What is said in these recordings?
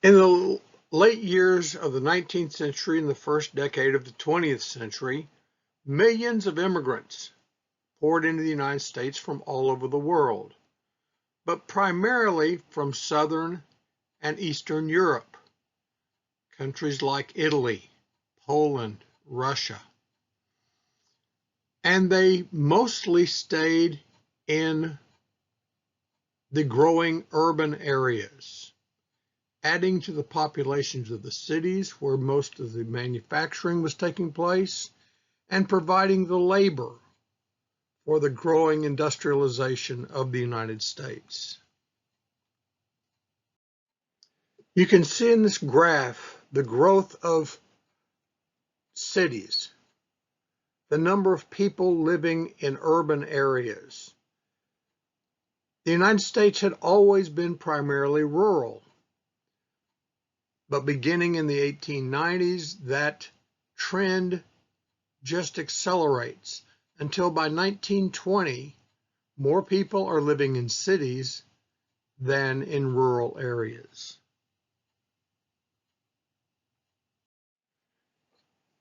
In the late years of the 19th century and the first decade of the 20th century, millions of immigrants poured into the United States from all over the world, but primarily from Southern and Eastern Europe, countries like Italy, Poland, Russia. And they mostly stayed in the growing urban areas, adding to the populations of the cities where most of the manufacturing was taking place, and providing the labor for the growing industrialization of the United States. You can see in this graph the growth of cities, the number of people living in urban areas. The United States had always been primarily rural, but beginning in the 1890s, that trend just accelerates until by 1920, more people are living in cities than in rural areas.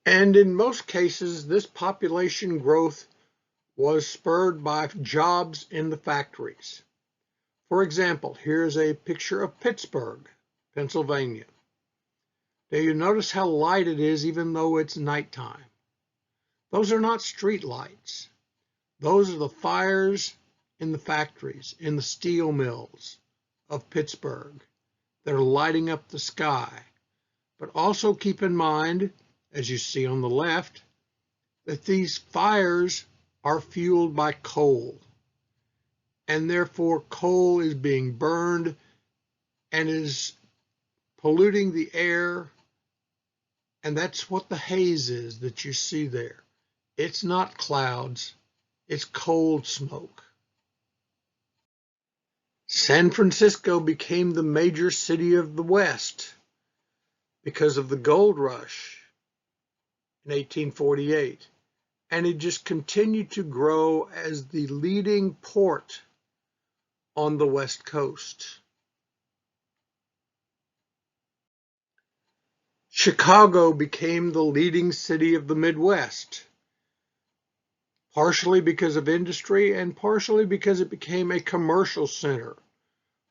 And in most cases, this population growth was spurred by jobs in the factories. For example, here's a picture of Pittsburgh, Pennsylvania. Now you notice how light it is even though it's nighttime. Those are not street lights. Those are the fires in the factories, in the steel mills of Pittsburgh that are lighting up the sky. But also keep in mind, as you see on the left, that these fires are fueled by coal. And therefore coal is being burned and is polluting the air. And that's what the haze is that you see there. It's not clouds, it's coal smoke. San Francisco became the major city of the West because of the gold rush in 1848. And it just continued to grow as the leading port on the West Coast. Chicago became the leading city of the Midwest, partially because of industry and partially because it became a commercial center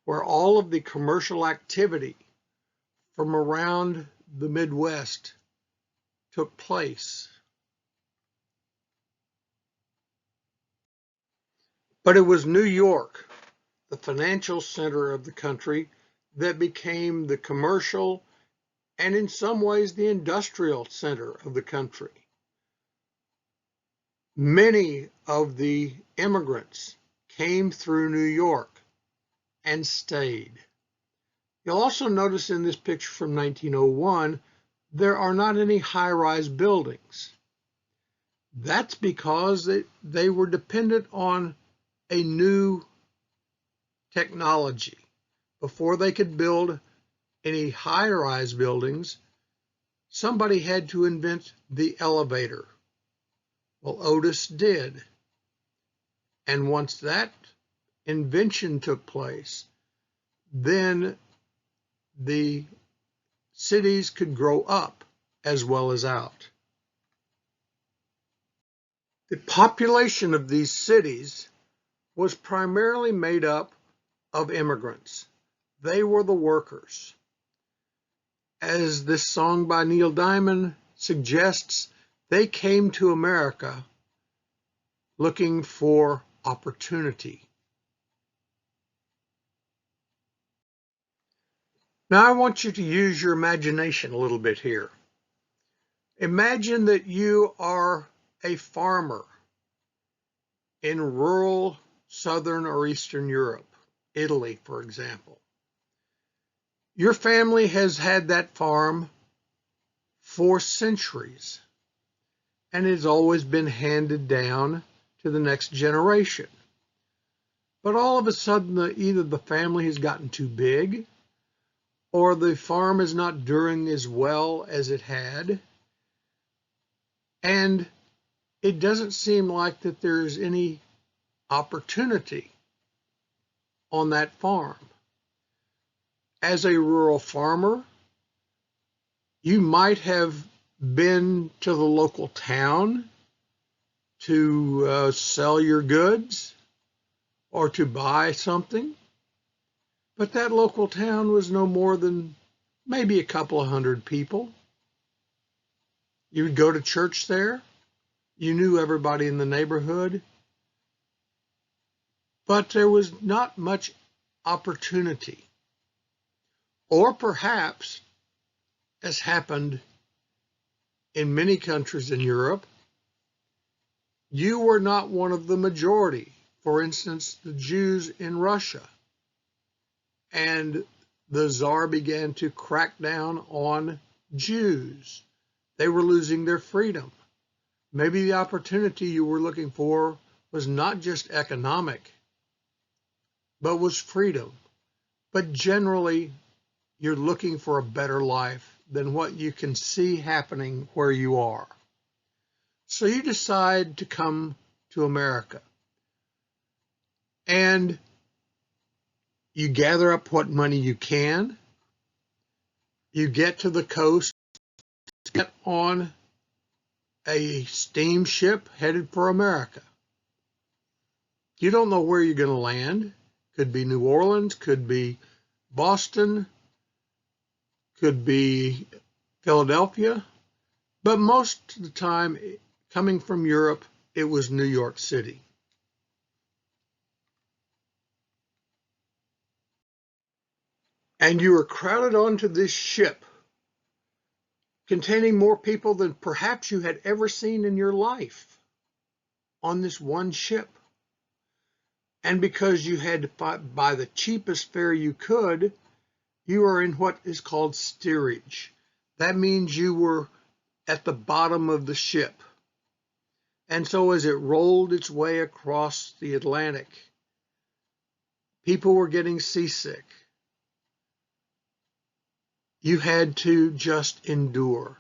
where all of the commercial activity from around the Midwest took place. But it was New York, the financial center of the country, that became the commercial and in some ways the industrial center of the country. Many of the immigrants came through New York and stayed. You'll also notice in this picture from 1901, there are not any high-rise buildings. That's because they were dependent on a new technology. Before they could build any high-rise buildings, somebody had to invent the elevator. Well, Otis did. And once that invention took place, then the cities could grow up as well as out. The population of these cities was primarily made up of immigrants. They were the workers. As this song by Neil Diamond suggests, they came to America looking for opportunity. Now I want you to use your imagination a little bit here. Imagine that you are a farmer in rural Southern or Eastern Europe, Italy, for example. Your family has had that farm for centuries, and it's always been handed down to the next generation. But all of a sudden, either the family has gotten too big, or the farm is not doing as well as it had, and it doesn't seem like that there's any opportunity on that farm. as a rural farmer, you might have been to the local town to sell your goods or to buy something, but that local town was no more than maybe a couple of hundred people. You would go to church there. You knew everybody in the neighborhood, but there was not much opportunity. Or perhaps, as happened in many countries in Europe, you were not one of the majority. For instance, the Jews in Russia. And the Tsar began to crack down on Jews. They were losing their freedom. Maybe the opportunity you were looking for was not just economic, but was freedom. But generally, you're looking for a better life than what you can see happening where you are. So you decide to come to America. And you gather up what money you can. You get to the coast, get on a steamship headed for America. You don't know where you're going to land. Could be New Orleans, could be Boston, could be Philadelphia, but most of the time, coming from Europe, it was New York City. And you were crowded onto this ship, containing more people than perhaps you had ever seen in your life, on this one ship. And because you had to buy the cheapest fare you could, you were in what is called steerage. That means you were at the bottom of the ship. And so as it rolled its way across the Atlantic, people were getting seasick. You had to just endure.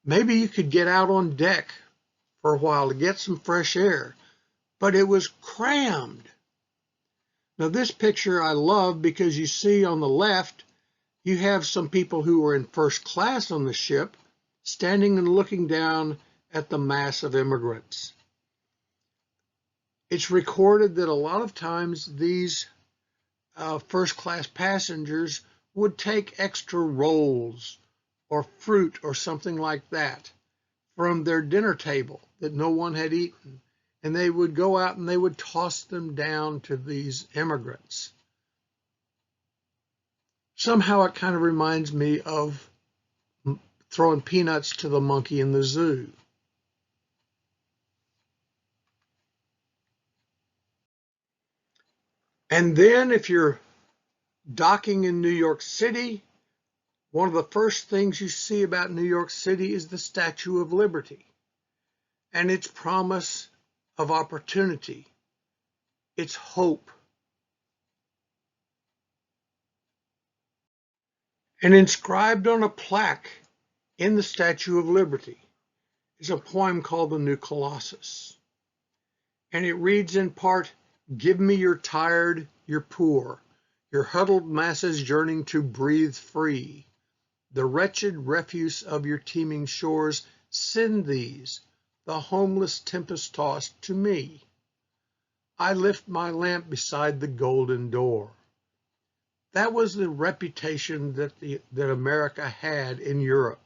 Maybe you could get out on deck for a while to get some fresh air, but it was crammed. Now this picture I love because you see on the left, you have some people who were in first class on the ship standing and looking down at the mass of immigrants. It's recorded that a lot of times these first class passengers would take extra rolls or fruit or something like that from their dinner table that no one had eaten. And they would go out and they would toss them down to these immigrants. Somehow it kind of reminds me of throwing peanuts to the monkey in the zoo. And then if you're docking in New York City, one of the first things you see about New York City is the Statue of Liberty and its promise of opportunity, its hope. And inscribed on a plaque in the Statue of Liberty is a poem called The New Colossus. And it reads in part, "Give me your tired, your poor, your huddled masses yearning to breathe free. The wretched refuse of your teeming shores, send these, the homeless tempest-tossed, to me. I lift my lamp beside the golden door." That was the reputation that America had in Europe,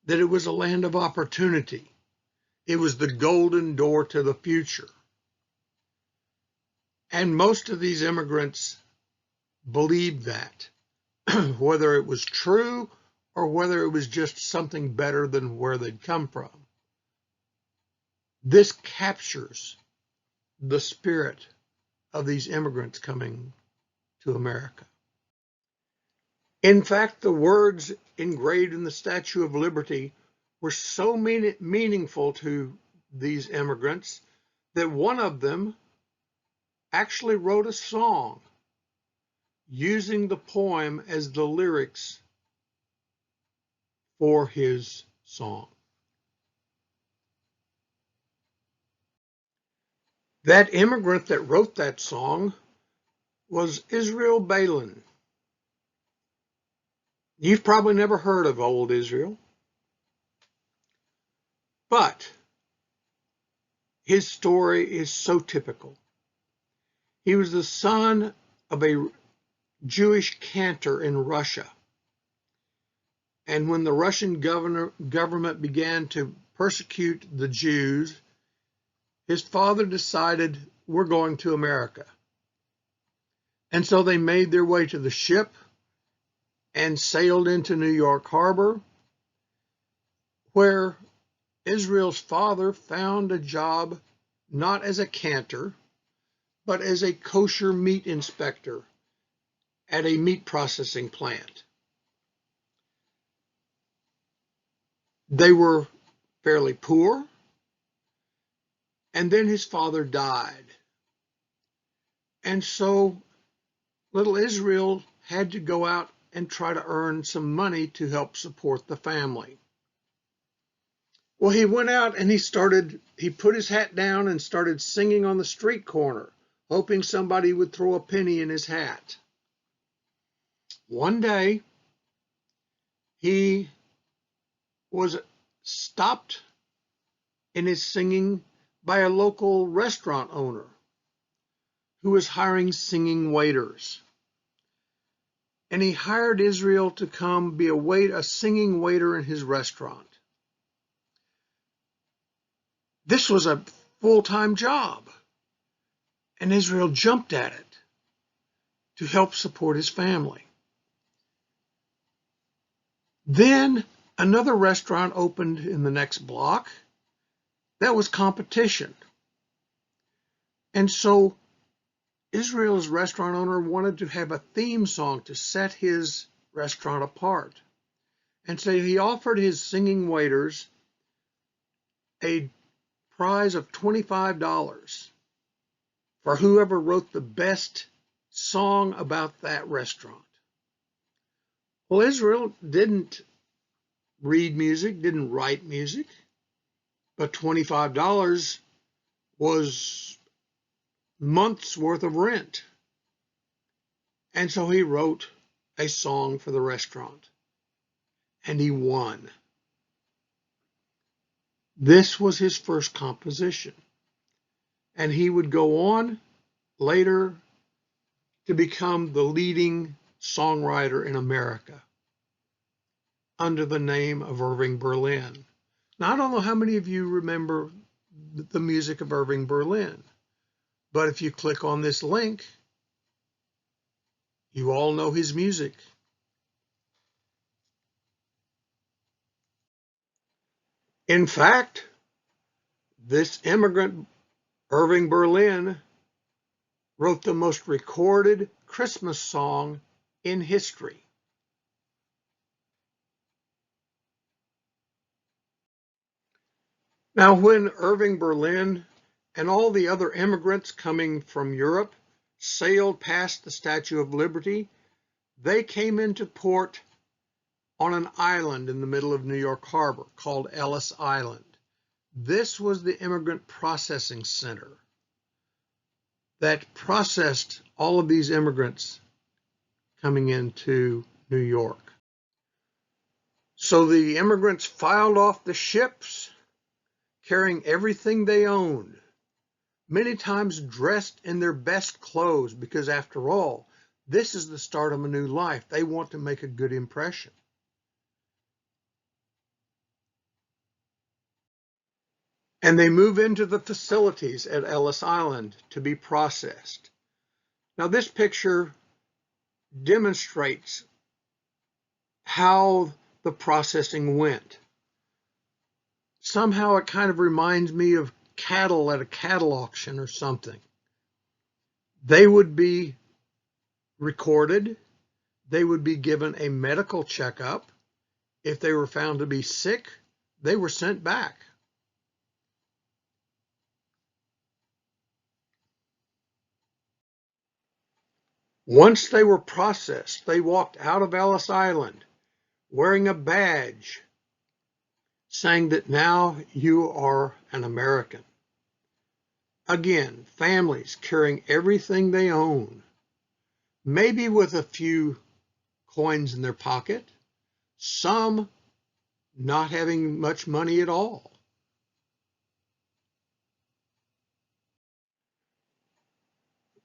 that it was a land of opportunity. It was the golden door to the future. And most of these immigrants believed that, whether it was true or whether it was just something better than where they'd come from. This captures the spirit of these immigrants coming to America. In fact, the words engraved in the Statue of Liberty were so meaningful to these immigrants that one of them actually wrote a song using the poem as the lyrics for his song. That immigrant that wrote that song was Israel Baline. You've probably never heard of old Israel, but his story is so typical. He was the son of a Jewish cantor in Russia. And when the Russian government began to persecute the Jews, his father decided, we're going to America. And so they made their way to the ship and sailed into New York Harbor, where Israel's father found a job not as a cantor, but as a kosher meat inspector at a meat processing plant. They were fairly poor, and then his father died. And so little Israel had to go out and try to earn some money to help support the family. Well, he went out and he put his hat down and started singing on the street corner, hoping somebody would throw a penny in his hat. One day, he was stopped in his singing by a local restaurant owner who was hiring singing waiters. And he hired Israel to come be a singing waiter in his restaurant. This was a full-time job, and Israel jumped at it to help support his family. Then another restaurant opened in the next block. That was competition. And so Israel's restaurant owner wanted to have a theme song to set his restaurant apart. And so he offered his singing waiters a prize of $25 for whoever wrote the best song about that restaurant. Well, Israel didn't read music, didn't write music, but $25 was months worth of rent. And so he wrote a song for the restaurant, and he won. This was his first composition, and he would go on later to become the leading songwriter in America under the name of Irving Berlin. Now, I don't know how many of you remember the music of Irving Berlin, but if you click on this link, you all know his music. In fact, this immigrant, Irving Berlin, wrote the most recorded Christmas song in history. Now, when Irving Berlin and all the other immigrants coming from Europe sailed past the Statue of Liberty, they came into port on an island in the middle of New York Harbor called Ellis Island. This was the immigrant processing center that processed all of these immigrants coming into New York. So the immigrants filed off the ships, carrying everything they owned, many times dressed in their best clothes, because after all, this is the start of a new life. They want to make a good impression. And they move into the facilities at Ellis Island to be processed. Now, this picture demonstrates how the processing went. Somehow it kind of reminds me of cattle at a cattle auction or something. They would be recorded. They would be given a medical checkup. If they were found to be sick, they were sent back. Once they were processed, they walked out of Ellis Island wearing a badge saying that now you are an American. Again, families carrying everything they own, maybe with a few coins in their pocket, some not having much money at all.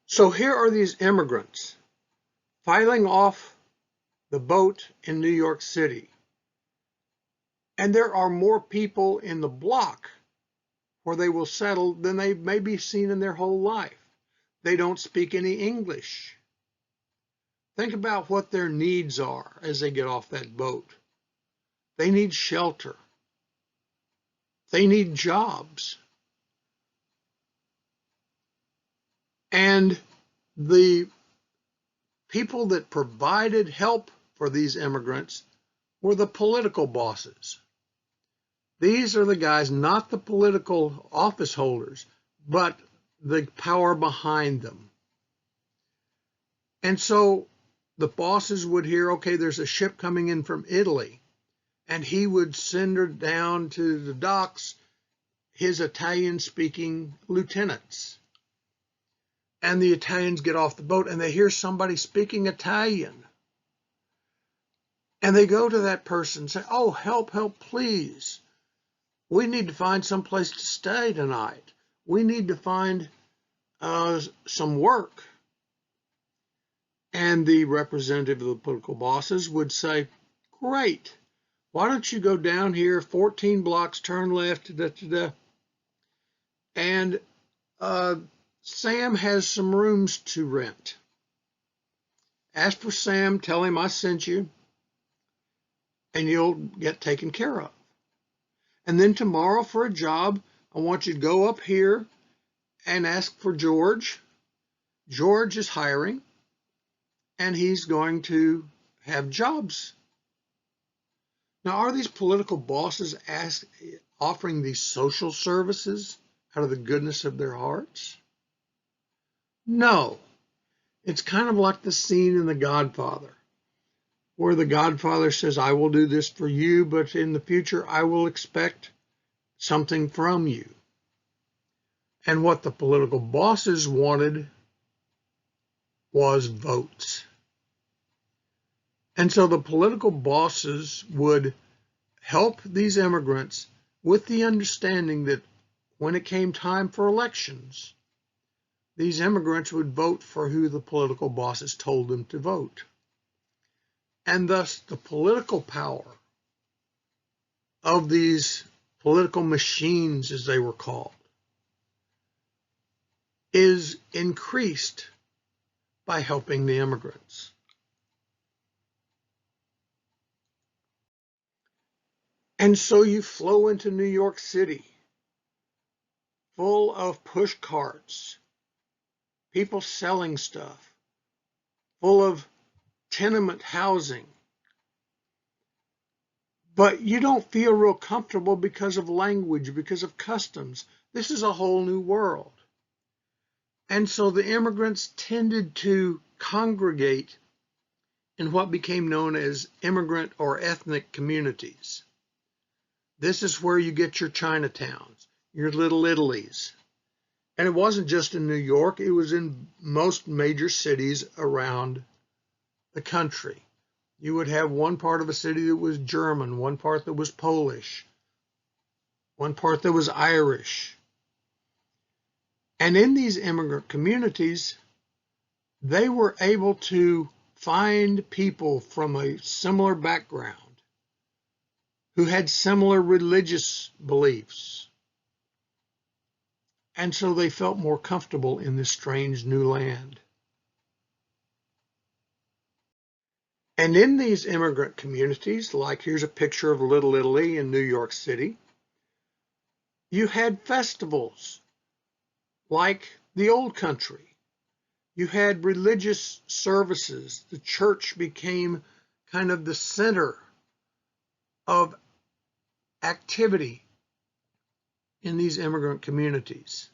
So here are these immigrants filing off the boat in New York City. And there are more people in the block where they will settle than they may be seen in their whole life. They don't speak any English. Think about what their needs are as they get off that boat. They need shelter. They need jobs. And the people that provided help for these immigrants were the political bosses. These are the guys, not the political office holders, but the power behind them. And so the bosses would hear, okay, there's a ship coming in from Italy, and he would send her down to the docks, his Italian-speaking lieutenants. And the Italians get off the boat and they hear somebody speaking Italian. And they go to that person and say, oh, help, help, please. We need to find some place to stay tonight. We need to find some work. And the representative of the political bosses would say, great, why don't you go down here 14 blocks, turn left, and Sam has some rooms to rent. Ask for Sam, tell him I sent you, and you'll get taken care of. And then tomorrow for a job, I want you to go up here and ask for George. George is hiring, and he's going to have jobs. Now, are these political bosses offering these social services out of the goodness of their hearts? No. It's kind of like the scene in The Godfather, where the Godfather says, I will do this for you, but in the future, I will expect something from you. And what the political bosses wanted was votes. And so the political bosses would help these immigrants with the understanding that when it came time for elections, these immigrants would vote for who the political bosses told them to vote. And thus the political power of these political machines, as they were called, is increased by helping the immigrants. And so you flow into New York City, full of push carts, people selling stuff, full of tenement housing. But you don't feel real comfortable because of language, because of customs. This is a whole new world. And so the immigrants tended to congregate in what became known as immigrant or ethnic communities. This is where you get your Chinatowns, your Little Italies. And it wasn't just in New York, it was in most major cities around the country. You would have one part of a city that was German, one part that was Polish, one part that was Irish. And in these immigrant communities, they were able to find people from a similar background who had similar religious beliefs. And so they felt more comfortable in this strange new land. And in these immigrant communities, like here's a picture of Little Italy in New York City, you had festivals like the Old Country. You had religious services. The church became kind of the center of activity in these immigrant communities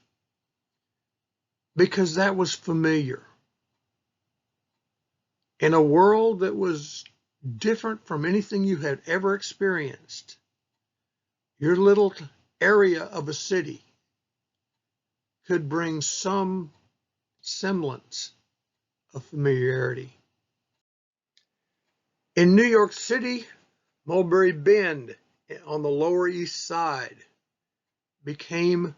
because that was familiar. In a world that was different from anything you had ever experienced, your little area of a city could bring some semblance of familiarity. In New York City, Mulberry Bend on the Lower East Side became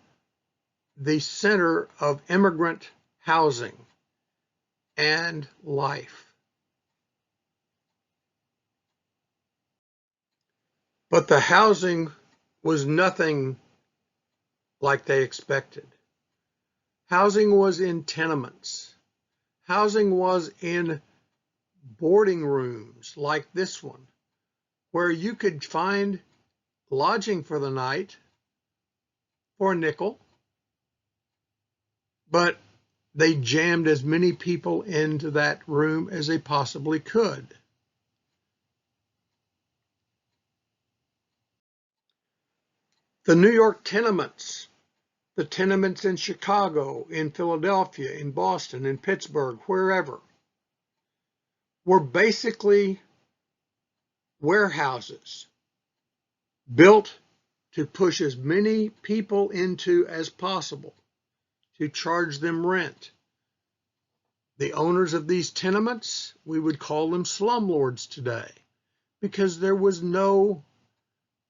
the center of immigrant housing and life. But the housing was nothing like they expected. Housing was in tenements. Housing was in boarding rooms like this one, where you could find lodging for the night for a nickel, but they jammed as many people into that room as they possibly could. The New York tenements, the tenements in Chicago, in Philadelphia, in Boston, in Pittsburgh, wherever, were basically warehouses built to push as many people into as possible, to charge them rent. The owners of these tenements, we would call them slumlords today, because there was no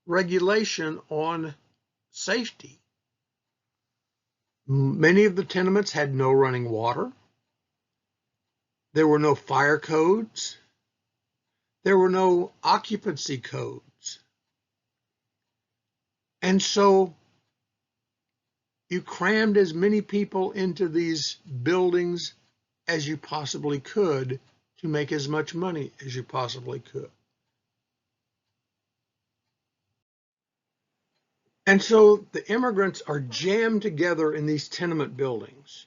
regulation on safety. Many of the tenements had no running water. There were no fire codes. There were no occupancy codes. And so you crammed as many people into these buildings as you possibly could to make as much money as you possibly could. And so the immigrants are jammed together in these tenement buildings.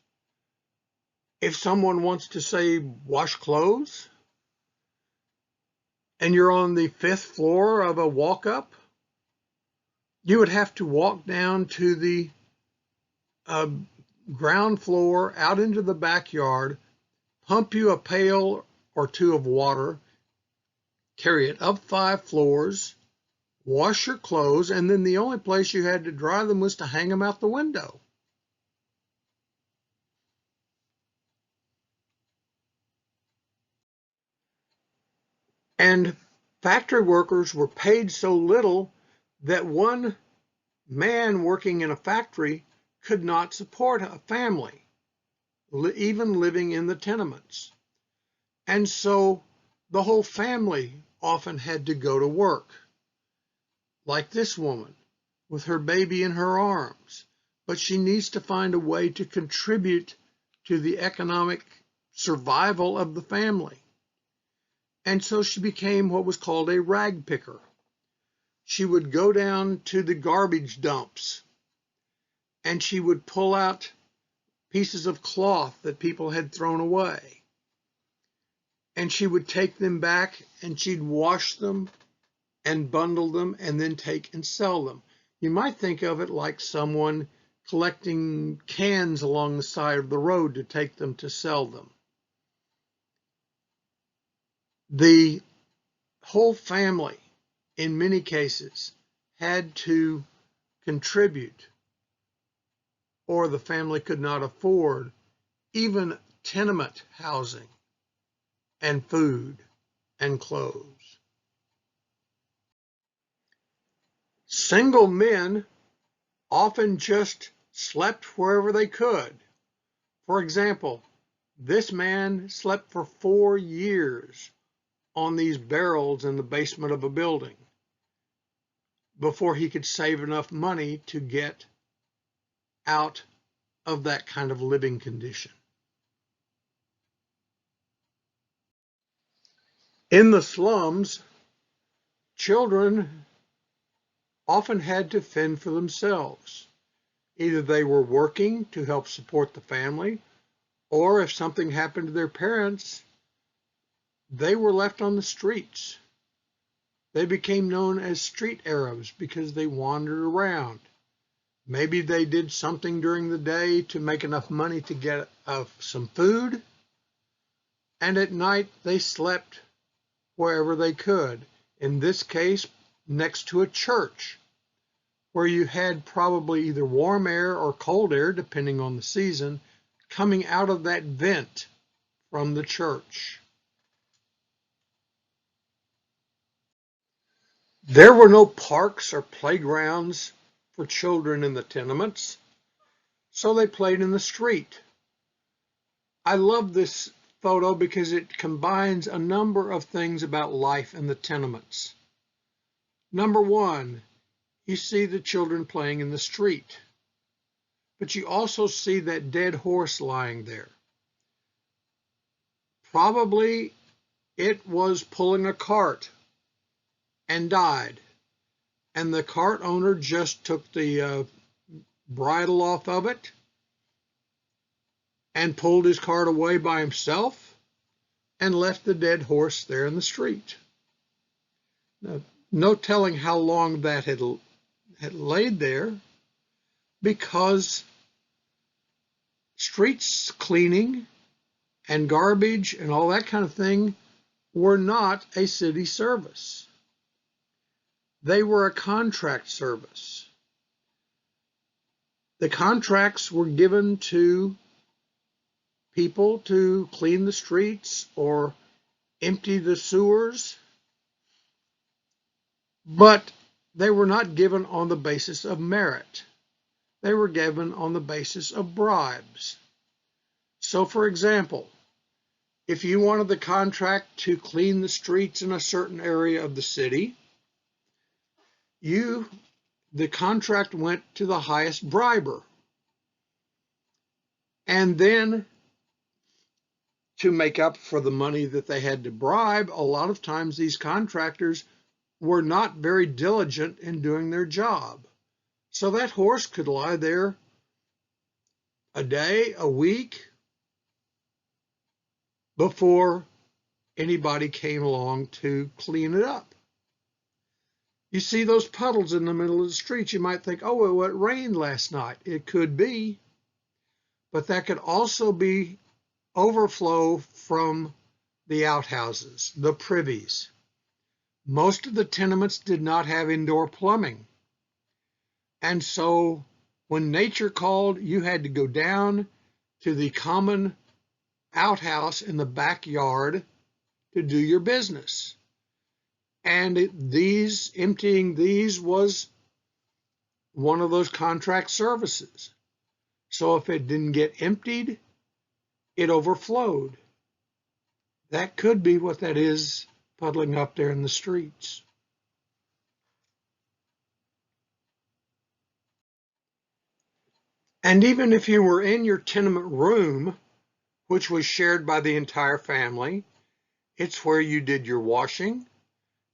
If someone wants to, say, wash clothes, and you're on the 5th floor of a walk-up, you would have to walk down to the ground floor, out into the backyard, pump you a pail or two of water, carry it up 5 floors, wash your clothes, and then the only place you had to dry them was to hang them out the window. And factory workers were paid so little that one man working in a factory could not support a family, even living in the tenements. And so the whole family often had to go to work, like this woman with her baby in her arms. But she needs to find a way to contribute to the economic survival of the family. And so she became what was called a rag picker. She would go down to the garbage dumps and she would pull out pieces of cloth that people had thrown away. And she would take them back and she'd wash them and bundle them and then take and sell them. You might think of it like someone collecting cans along the side of the road to take them to sell them. The whole family, in many cases, had to contribute, or the family could not afford even tenement housing and food and clothes. Single men often just slept wherever they could. For example, this man slept for 4 years on these barrels in the basement of a building before he could save enough money to get out of that kind of living condition. In the slums, children often had to fend for themselves. Either they were working to help support the family, or if something happened to their parents, they were left on the streets. They became known as street Arabs because they wandered around. Maybe they did something during the day to make enough money to get some food, and at night they slept wherever they could. In this case, next to a church, where you had probably either warm air or cold air, depending on the season, coming out of that vent from the church. There were no parks or playgrounds for children in the tenements, so they played in the street. I love this photo because it combines a number of things about life in the tenements. Number one, you see the children playing in the street, but you also see that dead horse lying there. Probably it was pulling a cart and died, and the cart owner just took the bridle off of it and pulled his cart away by himself and left the dead horse there in the street. Now, no telling how long that had laid there, because streets cleaning and garbage and all that kind of thing were not a city service. They were a contract service. The contracts were given to people to clean the streets or empty the sewers, but they were not given on the basis of merit. They were given on the basis of bribes. So, for example, if you wanted the contract to clean the streets in a certain area of the city, the contract went to the highest briber. And then, to make up for the money that they had to bribe, a lot of times these contractors were not very diligent in doing their job. So that horse could lie there a day, a week, before anybody came along to clean it up. You see those puddles in the middle of the street, you might think, oh, well, it rained last night. It could be, but that could also be overflow from the outhouses, the privies. Most of the tenements did not have indoor plumbing. And so when nature called, you had to go down to the common outhouse in the backyard to do your business. And emptying these was one of those contract services. So if it didn't get emptied, it overflowed. That could be what that is puddling up there in the streets. And even if you were in your tenement room, which was shared by the entire family, it's where you did your washing,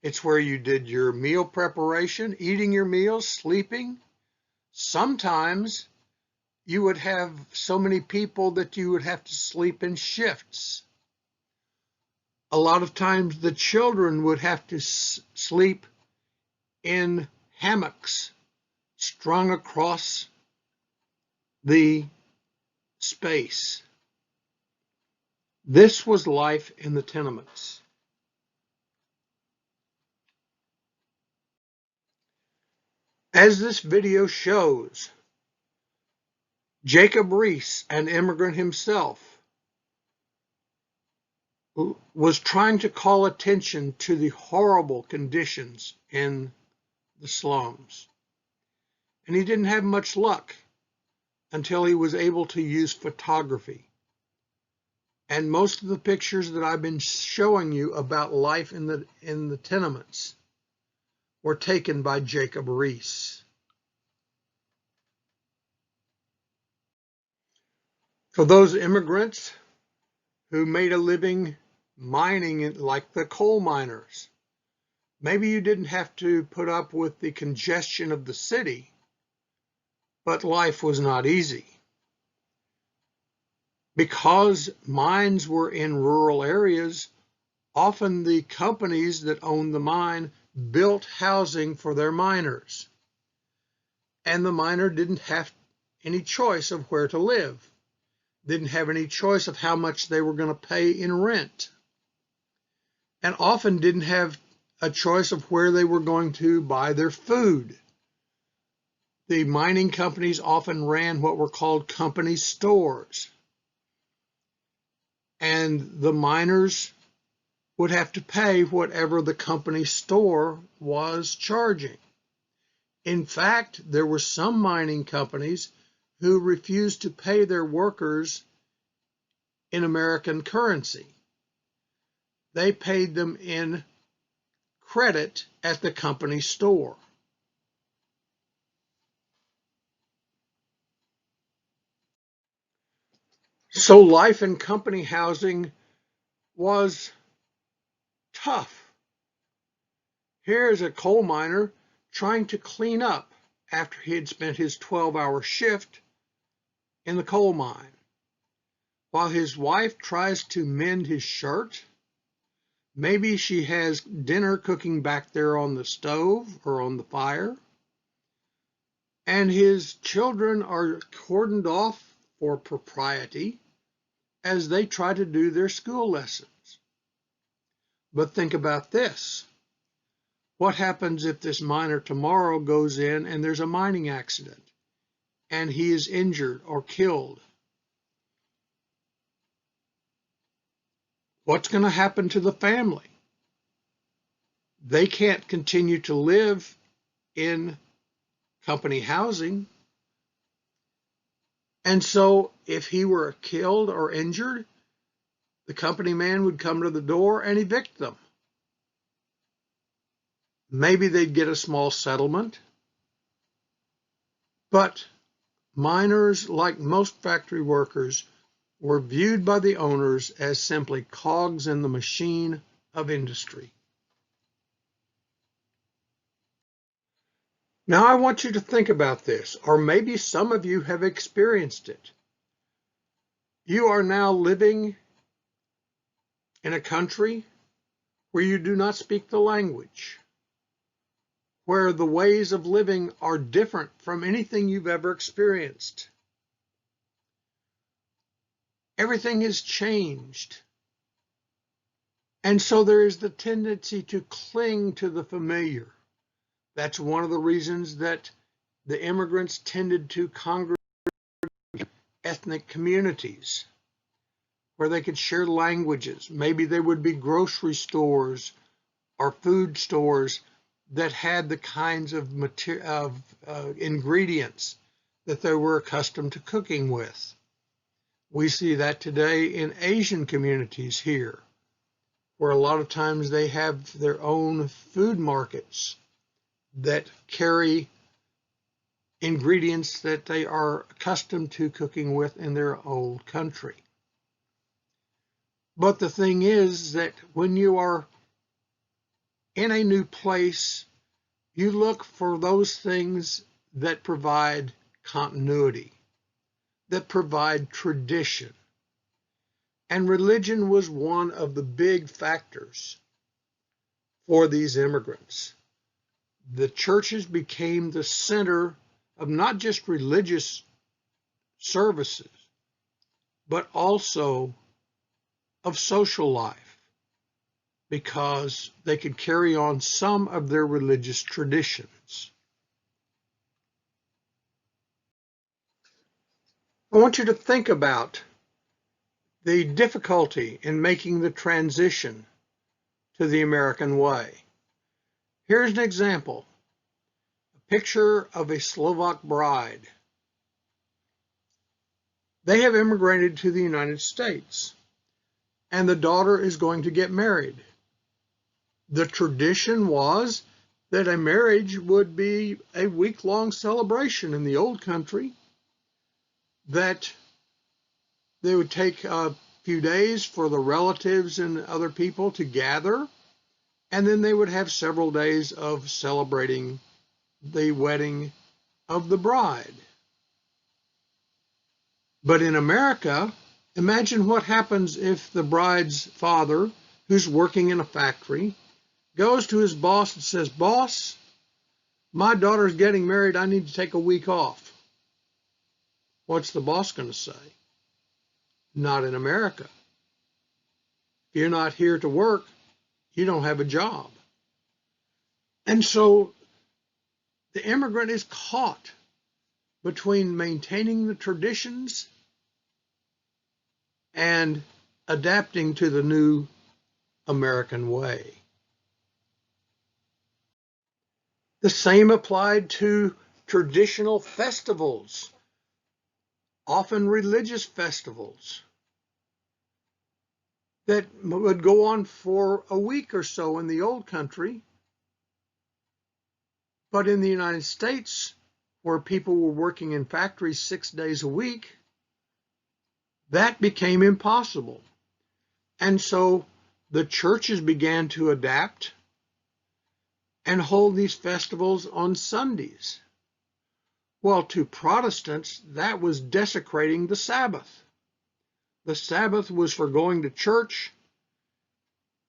it's where you did your meal preparation, eating your meals, sleeping. Sometimes you would have so many people that you would have to sleep in shifts. A lot of times the children would have to sleep in hammocks strung across the space. This was life in the tenements. As this video shows, Jacob Riis, an immigrant himself, was trying to call attention to the horrible conditions in the slums. And he didn't have much luck until he was able to use photography. And most of the pictures that I've been showing you about life in the tenements were taken by Jacob Riis. For those immigrants who made a living mining like the coal miners, maybe you didn't have to put up with the congestion of the city, but life was not easy. Because mines were in rural areas, often the companies that owned the mine built housing for their miners. And the miner didn't have any choice of where to live, didn't have any choice of how much they were going to pay in rent, and often didn't have a choice of where they were going to buy their food. The mining companies often ran what were called company stores. And the miners would have to pay whatever the company store was charging. In fact, there were some mining companies who refused to pay their workers in American currency. They paid them in credit at the company store. So life in company housing was tough. Here's a coal miner trying to clean up after he had spent his 12-hour shift in the coal mine, while his wife tries to mend his shirt. Maybe she has dinner cooking back there on the stove or on the fire, and his children are cordoned off for propriety as they try to do their school lessons. But think about this. What happens if this miner tomorrow goes in and there's a mining accident and he is injured or killed? What's going to happen to the family? They can't continue to live in company housing. And so if he were killed or injured, the company man would come to the door and evict them. Maybe they'd get a small settlement. But miners, like most factory workers, were viewed by the owners as simply cogs in the machine of industry. Now I want you to think about this, or maybe some of you have experienced it. You are now living in a country where you do not speak the language, where the ways of living are different from anything you've ever experienced. Everything has changed. And so there is the tendency to cling to the familiar. That's one of the reasons that the immigrants tended to congregate ethnic communities where they could share languages. Maybe there would be grocery stores or food stores that had the kinds of ingredients that they were accustomed to cooking with. We see that today in Asian communities here, where a lot of times they have their own food markets that carry ingredients that they are accustomed to cooking with in their old country. But the thing is that when you are in a new place, you look for those things that provide continuity, that provide tradition. And religion was one of the big factors for these immigrants. The churches became the center of not just religious services, but also of social life, because they could carry on some of their religious traditions. I want you to think about the difficulty in making the transition to the American way. Here's an example, a picture of a Slovak bride. They have immigrated to the United States, and the daughter is going to get married. The tradition was that a marriage would be a week-long celebration in the old country, that they would take a few days for the relatives and other people to gather, and then they would have several days of celebrating the wedding of the bride. But in America, imagine what happens if the bride's father, who's working in a factory, goes to his boss and says, "Boss, my daughter's getting married, I need to take a week off." What's the boss going to say? Not in America. If you're not here to work, you don't have a job. And so the immigrant is caught between maintaining the traditions and adapting to the new American way. The same applied to traditional festivals, often religious festivals, that would go on for a week or so in the old country. But in the United States, where people were working in factories 6 days a week, that became impossible. And so the churches began to adapt and hold these festivals on Sundays. Well, to Protestants, that was desecrating the Sabbath. The Sabbath was for going to church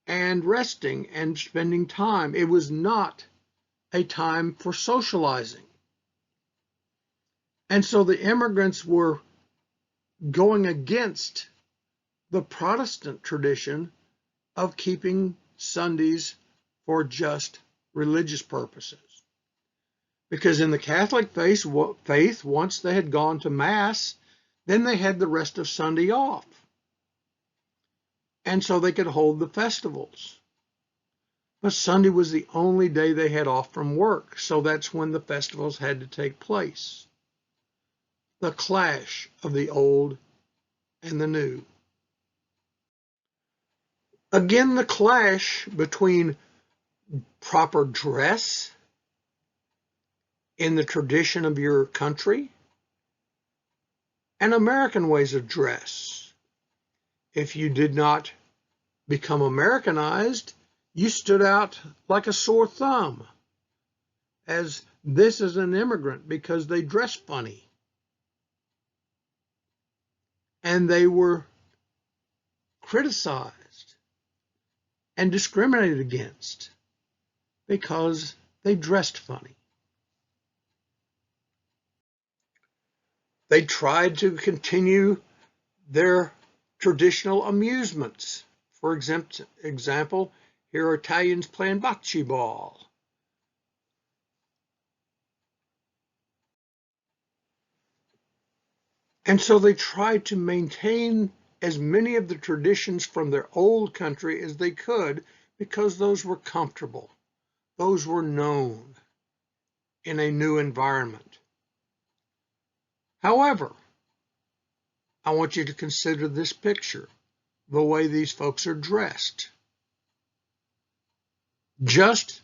and resting and spending time. It was not a time for socializing. And so the immigrants were going against the Protestant tradition of keeping Sundays for just religious purposes. Because in the Catholic faith, once they had gone to Mass, then they had the rest of Sunday off. And so they could hold the festivals. But Sunday was the only day they had off from work, so that's when the festivals had to take place. The clash of the old and the new. Again, the clash between proper dress in the tradition of your country and American ways of dress. If you did not become Americanized, you stood out like a sore thumb as this is an immigrant because they dress funny. And they were criticized and discriminated against because they dressed funny. They tried to continue their traditional amusements. For example, here are Italians playing bocce ball. And so they tried to maintain as many of the traditions from their old country as they could because those were comfortable. Those were known in a new environment. However, I want you to consider this picture, the way these folks are dressed. Just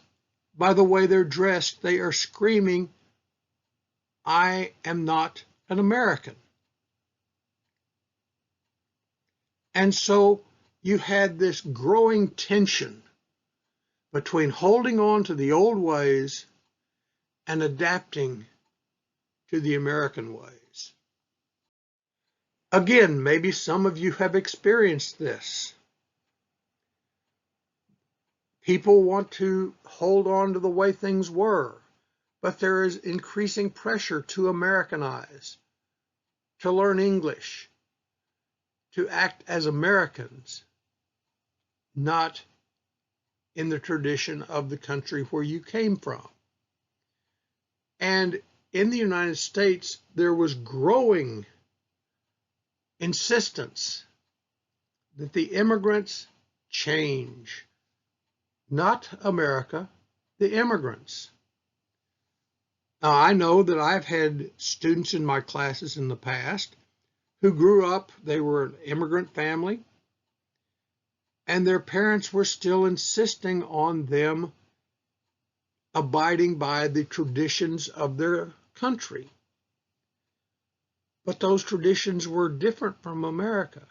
by the way they're dressed, they are screaming, "I am not an American." And so you had this growing tension between holding on to the old ways and adapting to the American ways. Again, maybe some of you have experienced this. People want to hold on to the way things were, but there is increasing pressure to Americanize, to learn English, to act as Americans, not in the tradition of the country where you came from. And in the United States, there was growing insistence that the immigrants change, not America, the immigrants. Now, I know that I've had students in my classes in the past who grew up, they were an immigrant family, and their parents were still insisting on them abiding by the traditions of their country. But those traditions were different from America.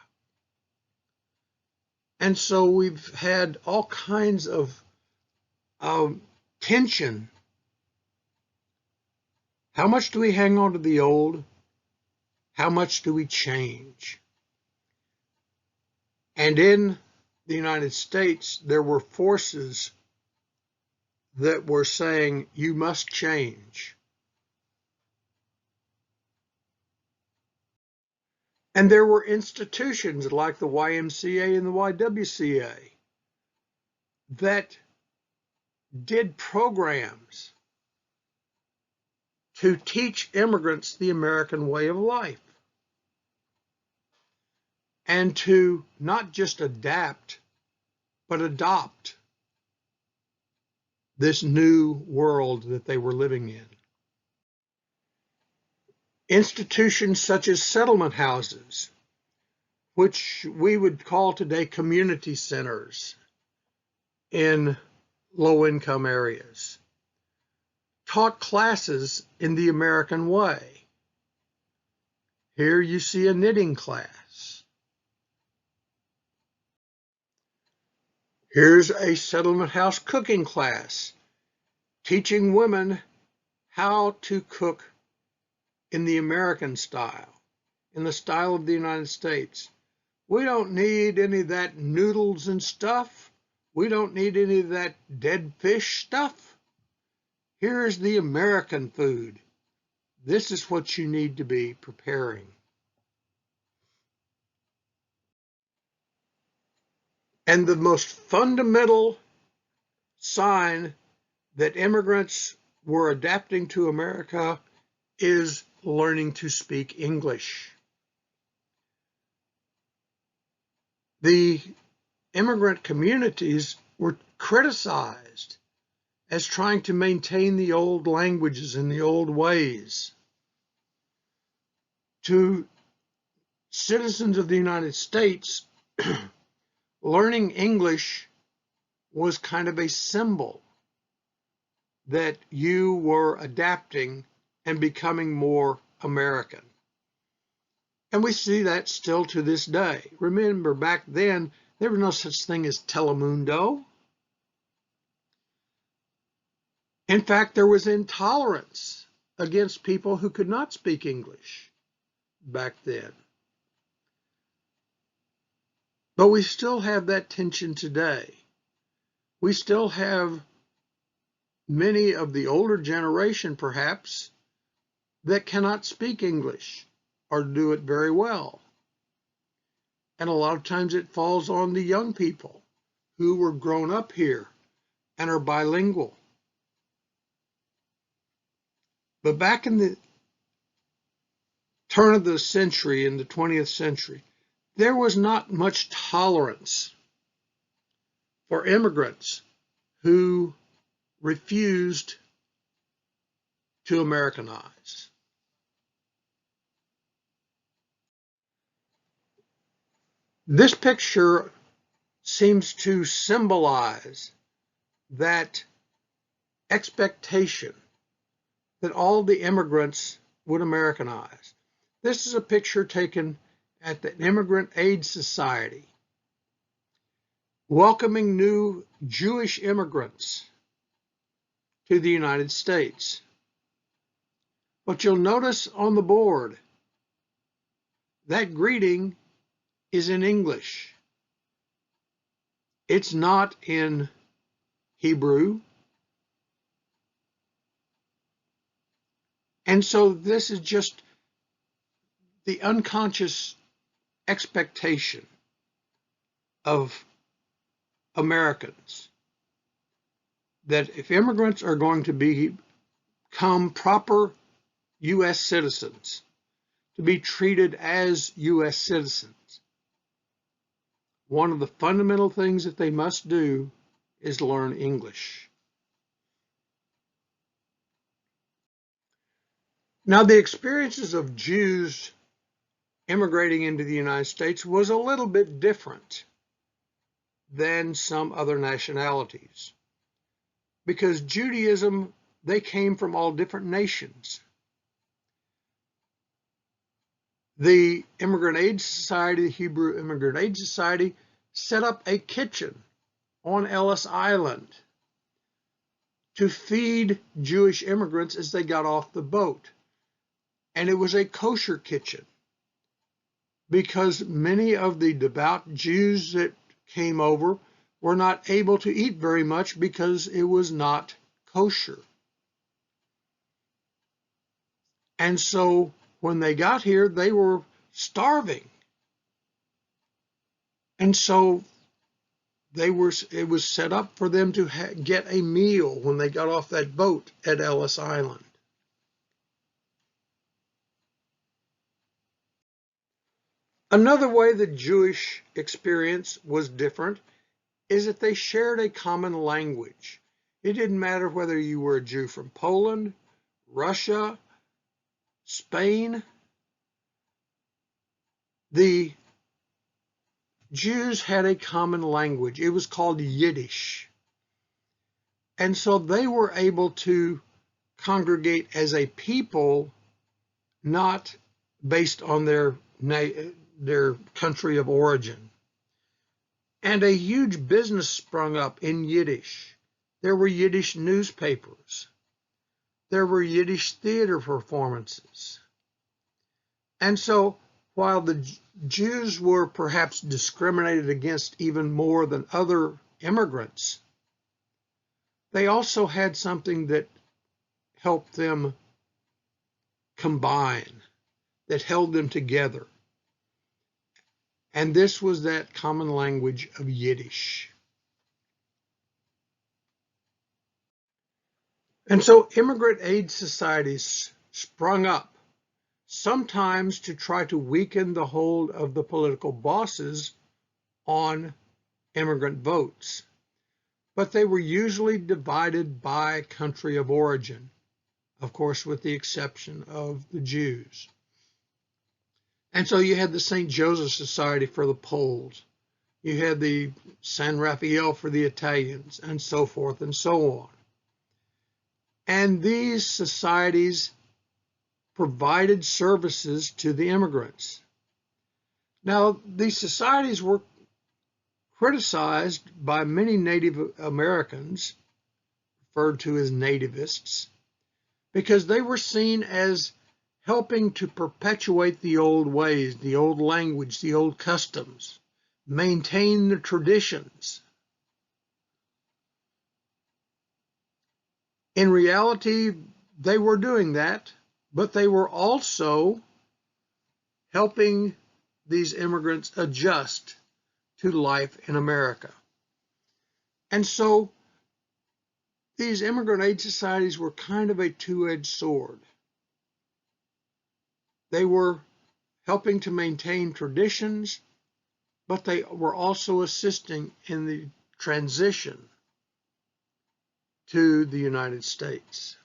And so we've had all kinds of tension. How much do we hang on to the old? How much do we change? And in the United States, there were forces that were saying, you must change. And there were institutions like the YMCA and the YWCA that did programs to teach immigrants the American way of life and to not just adapt but adopt this new world that they were living in. Institutions such as settlement houses, which we would call today community centers in low-income areas, taught classes in the American way. Here you see a knitting class. Here's a settlement house cooking class, teaching women how to cook in the American style, in the style of the United States. We don't need any of that noodles and stuff. We don't need any of that dead fish stuff. Here's the American food. This is what you need to be preparing. And the most fundamental sign that immigrants were adapting to America is learning to speak English. The immigrant communities were criticized as trying to maintain the old languages and the old ways. To citizens of the United States, learning English was kind of a symbol that you were adapting and becoming more American. And we see that still to this day. Remember, back then, there was no such thing as Telemundo. In fact, there was intolerance against people who could not speak English back then. But we still have that tension today. We still have many of the older generation, perhaps, that cannot speak English or do it very well. And a lot of times it falls on the young people who were grown up here and are bilingual. But back in the turn of the century, in the 20th century, there was not much tolerance for immigrants who refused to Americanize. This picture seems to symbolize that expectation that all the immigrants would Americanize. This is a picture taken at the Immigrant Aid Society, welcoming new Jewish immigrants to the United States. But you'll notice on the board, that greeting is in English. It's not in Hebrew. And so this is just the unconscious expectation of Americans that if immigrants are going to become proper U.S. citizens, to be treated as U.S. citizens, one of the fundamental things that they must do is learn English. Now, the experiences of Jews immigrating into the United States was a little bit different than some other nationalities, because Judaism, they came from all different nations. The Immigrant Aid Society, the Hebrew Immigrant Aid Society, set up a kitchen on Ellis Island to feed Jewish immigrants as they got off the boat. And it was a kosher kitchen because many of the devout Jews that came over were not able to eat very much because it was not kosher. And so when they got here, they were starving. And so it was set up for them to get a meal when they got off that boat at Ellis Island. Another way the Jewish experience was different is that they shared a common language. It didn't matter whether you were a Jew from Poland, Russia, Spain. The Jews had a common language. It was called Yiddish. And so they were able to congregate as a people, not based on their country of origin. And a huge business sprung up in Yiddish. There were Yiddish newspapers. There were Yiddish theater performances. And so while the Jews were perhaps discriminated against even more than other immigrants, they also had something that helped them combine, that held them together. And this was that common language of Yiddish. And so immigrant aid societies sprung up, sometimes to try to weaken the hold of the political bosses on immigrant votes. But they were usually divided by country of origin, of course, with the exception of the Jews. And so you had the St. Joseph Society for the Poles. You had the San Rafael for the Italians, and so forth and so on. And these societies provided services to the immigrants. Now, these societies were criticized by many Native Americans, referred to as nativists, because they were seen as helping to perpetuate the old ways, the old language, the old customs, maintain the traditions. In reality, they were doing that, but they were also helping these immigrants adjust to life in America. And so these immigrant aid societies were kind of a two-edged sword. They were helping to maintain traditions, but they were also assisting in the transition to the United States.